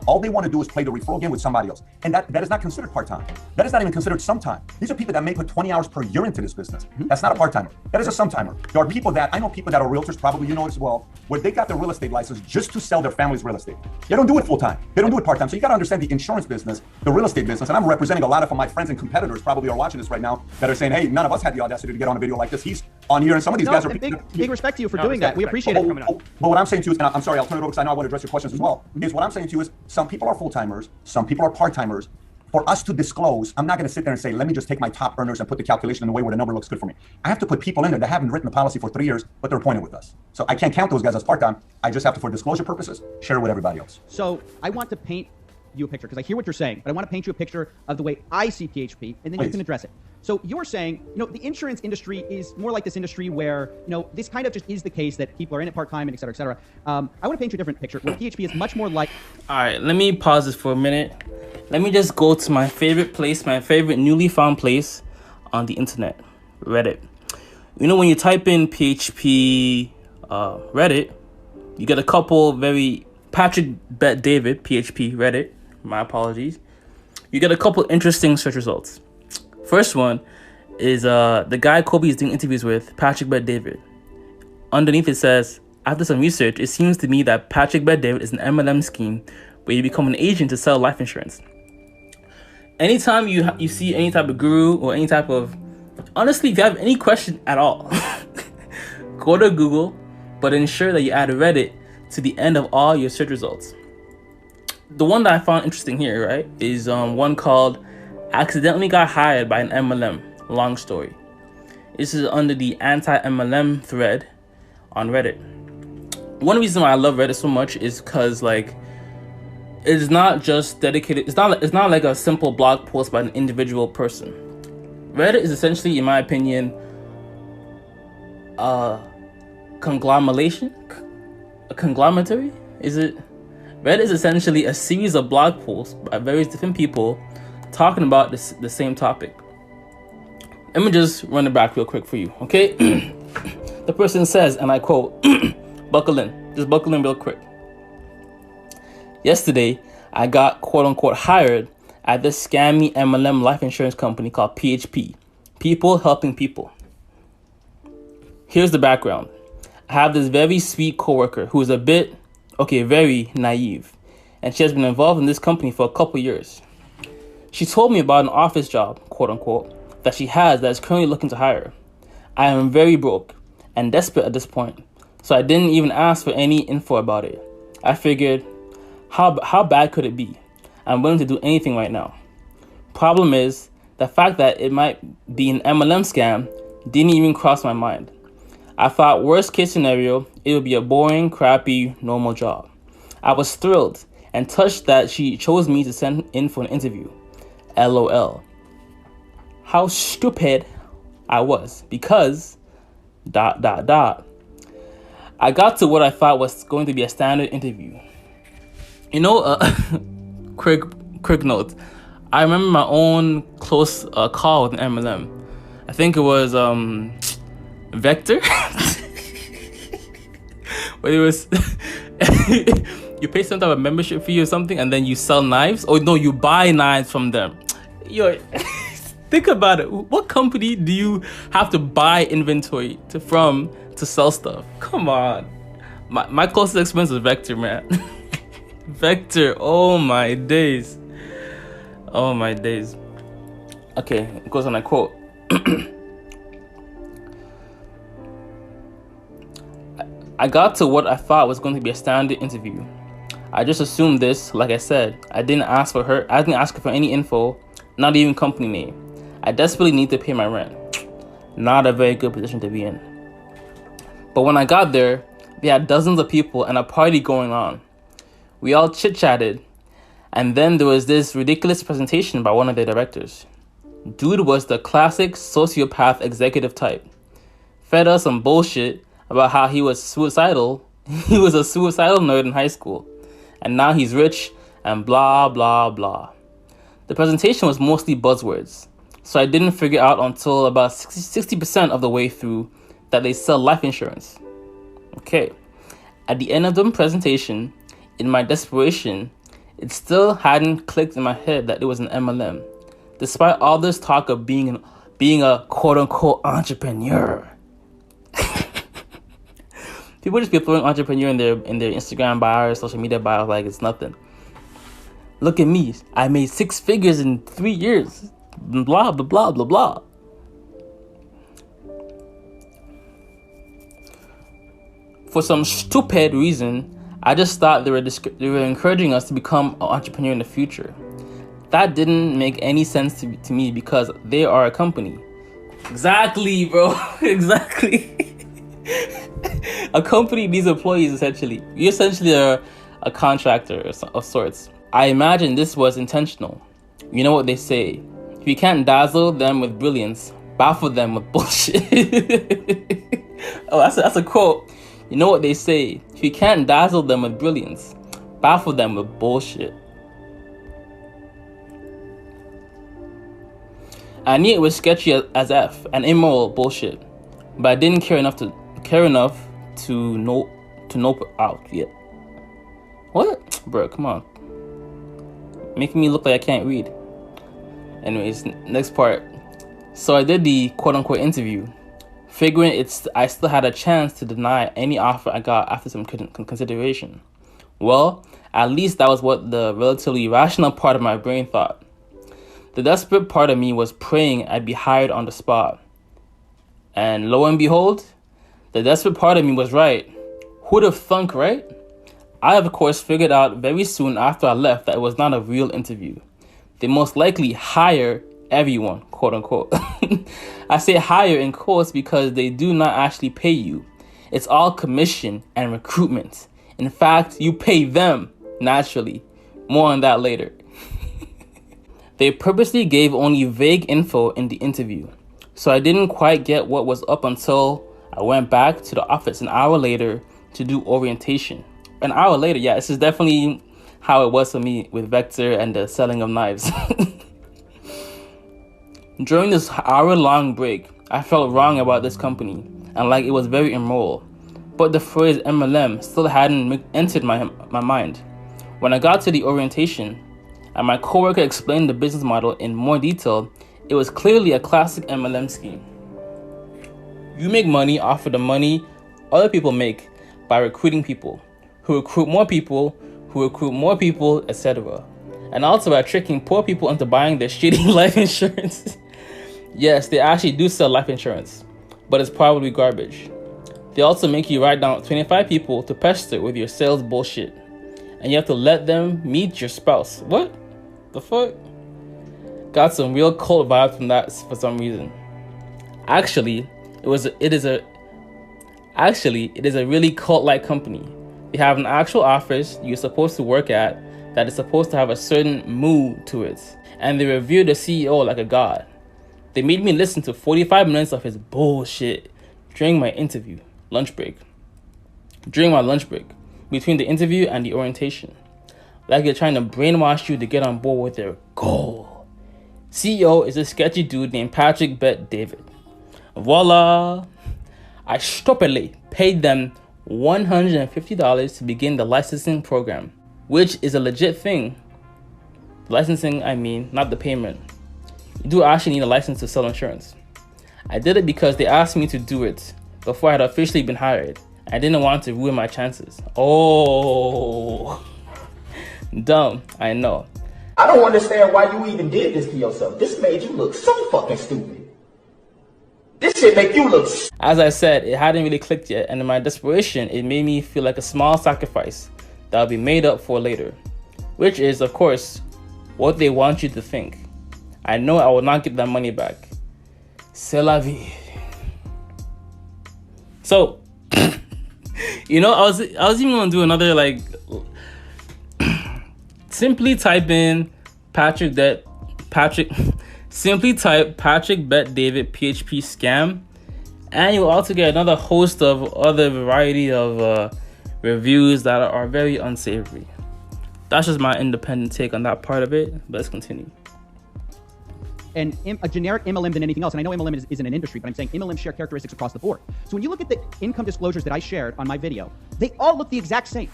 All they want to do is play the referral game with somebody else. And that is not considered part-time. That is not even considered sometime. These are people that may put 20 hours per year into this business. That's not a part-timer. That is a sometimer. There are people that, I know people that are realtors, probably you know as well, where they got their real estate license just to sell their family's real estate. They don't do it full-time. They don't do it part-time. So you got to understand the insurance business, the real estate business, and I'm representing a lot of my friends and competitors probably are watching this right now that are saying, hey, none of us had the audacity to get on a video like this. He's on here, and some of these guys are big respect to you for doing that. We appreciate it coming on. But what I'm saying to you is, and I'm sorry, I'll turn it over because I know I want to address your questions as well, is what I'm saying to you is some people are full-timers, some people are part-timers. For us to disclose, I'm not going to sit there and say, let me just take my top earners and put the calculation in a way where the number looks good for me. I have to put people in there that haven't written the policy for 3 years, but they're appointed with us. So I can't count those guys as part-time. I just have to, for disclosure purposes, share it with everybody else. So I want to paint you a picture because I hear what you're saying, but I want to paint you a picture of the way I see PHP, and then you can address it. So you're saying, the insurance industry is more like this industry where, this kind of just is the case that people are in it part-time and et cetera, et cetera. I want to paint you a different picture where PHP is much more like... All right, let me pause this for a minute. Let me just go to my favorite place, my favorite newly found place on the internet, Reddit. When you type in PHP Reddit, you get a couple very... Patrick Bet David, PHP Reddit, my apologies. You get a couple interesting search results. First one is the guy Kobe is doing interviews with, Patrick Bet David. Underneath it says, after some research, it seems to me that Patrick Bet David is an MLM scheme where you become an agent to sell life insurance. Anytime you see any type of guru or any type of... Honestly, if you have any question at all, go to Google, but ensure that you add Reddit to the end of all your search results. The one that I found interesting here, right, is one called accidentally got hired by an MLM. Long story. This is under the anti-MLM thread on Reddit. One reason why I love Reddit so much is because it's not just dedicated. It's not like a simple blog post by an individual person. Reddit is essentially, in my opinion, a conglomeration. A conglomerate? Is it? Reddit is essentially a series of blog posts by various different people talking about the same topic. Let me just run it back real quick for you, okay? The person says, and I quote, buckle in. Just buckle in real quick. Yesterday, I got quote-unquote hired at this scammy MLM life insurance company called PHP. People helping people. Here's the background. I have this very sweet coworker who is very naive. And she has been involved in this company for a couple years. She told me about an office job, quote unquote, that she has that is currently looking to hire. I am very broke and desperate at this point, so I didn't even ask for any info about it. I figured, how bad could it be? I'm willing to do anything right now. Problem is, the fact that it might be an MLM scam didn't even cross my mind. I thought worst case scenario, it would be a boring, crappy, normal job. I was thrilled and touched that she chose me to send in for an interview. LOL. How stupid I was because ... I got to what I thought was going to be a standard interview. Quick note. I remember my own close call with an MLM. I think it was Vector. Where it was you pay some type of membership fee or something, and then you sell knives. Or no, you buy knives from them. Yo, think about it. What company do you have to buy inventory to sell stuff? Come on. My closest expense was Vector, man. Vector. Oh my days. Oh my days. Okay, it goes on, I quote. I got to what I thought was going to be a standard interview. I just assumed this, like I said. I didn't ask her for any info, not even company name. I desperately need to pay my rent. Not a very good position to be in. But when I got there, they had dozens of people and a party going on. We all chit-chatted, and then there was this ridiculous presentation by one of the directors. Dude was the classic sociopath executive type. Fed us some bullshit about how he was suicidal. He was a suicidal nerd in high school, and now he's rich and blah, blah, blah. The presentation was mostly buzzwords, so I didn't figure out until about 60% of the way through that they sell life insurance. Okay. At the end of the presentation, in my desperation, It still hadn't clicked in my head that it was an MLM, despite all this talk of being a quote-unquote entrepreneur. People just be throwing entrepreneur in their Instagram bio or social media bio like it's nothing. Look at me. I made 6 figures in 3 years. Blah, blah, blah, blah, blah. For some stupid reason, I just thought they were encouraging us to become an entrepreneur in the future. That didn't make any sense to me because they are a company. Exactly, bro. Exactly. A company needs employees, essentially. You essentially are a contractor of sorts. I imagine this was intentional. You know what they say. If you can't dazzle them with brilliance, baffle them with bullshit. Oh, that's a quote. You know what they say. If you can't dazzle them with brilliance, baffle them with bullshit. I knew it was sketchy as F and immoral bullshit, but I didn't care enough to nope out yet. What? Bro, come on. Making me look like I can't read. Anyways, next part. So I did the quote-unquote interview, figuring I still had a chance to deny any offer I got after some consideration. Well, at least that was what the relatively rational part of my brain thought. The desperate part of me was praying I'd be hired on the spot. And lo and behold, the desperate part of me was right. Who'd have thunk, right? I, of course, figured out very soon after I left that it was not a real interview. They most likely hire everyone, quote unquote. I say hire in quotes because they do not actually pay you. It's all commission and recruitment. In fact, you pay them, naturally. More on that later. They purposely gave only vague info in the interview, so I didn't quite get what was up until I went back to the office an hour later to do orientation. An hour later, yeah, this is definitely how it was for me with Vector and the selling of knives. During this hour-long break, I felt wrong about this company and like it was very immoral, but the phrase MLM still hadn't entered my mind. When I got to the orientation, and my coworker explained the business model in more detail, it was clearly a classic MLM scheme. You make money off of the money other people make by recruiting people, who recruit more people, who recruit more people, etc. And also by tricking poor people into buying their shitty life insurance. Yes, they actually do sell life insurance, but it's probably garbage. They also make you write down 25 people to pester with your sales bullshit, and you have to let them meet your spouse. What the fuck? Got some real cult vibes from that for some reason. Actually, it is a really cult-like company. They have an actual office you're supposed to work at that is supposed to have a certain mood to it, and they revere the CEO like a god. They made me listen to 45 minutes of his bullshit during my interview lunch break. During my lunch break, between the interview and the orientation, like they're trying to brainwash you to get on board with their goal. CEO is a sketchy dude named Patrick Bet David. Voila! I stupidly paid them $150 to begin the licensing program, which is a legit thing. Licensing, I mean, not the payment. You do actually need a license to sell insurance. I did it because they asked me to do it before I had officially been hired. I didn't want to ruin my chances. Oh, dumb, I know. I don't understand why you even did this to yourself. This made you look so fucking stupid. This shit make you look. As I said, it hadn't really clicked yet, and in my desperation, it made me feel like a small sacrifice that will be made up for later, which is, of course, what they want you to think. I know I will not get that money back. C'est la vie. So, you know, I was even gonna do another, like, simply type in simply type Patrick Bet David PHP scam, and you'll also get another host of other variety of reviews that are very unsavory. That's just my independent take on that part of it. But let's continue. And a generic MLM than anything else. And I know MLM isn't an industry, but I'm saying MLM share characteristics across the board. So when you look at the income disclosures that I shared on my video, they all look the exact same.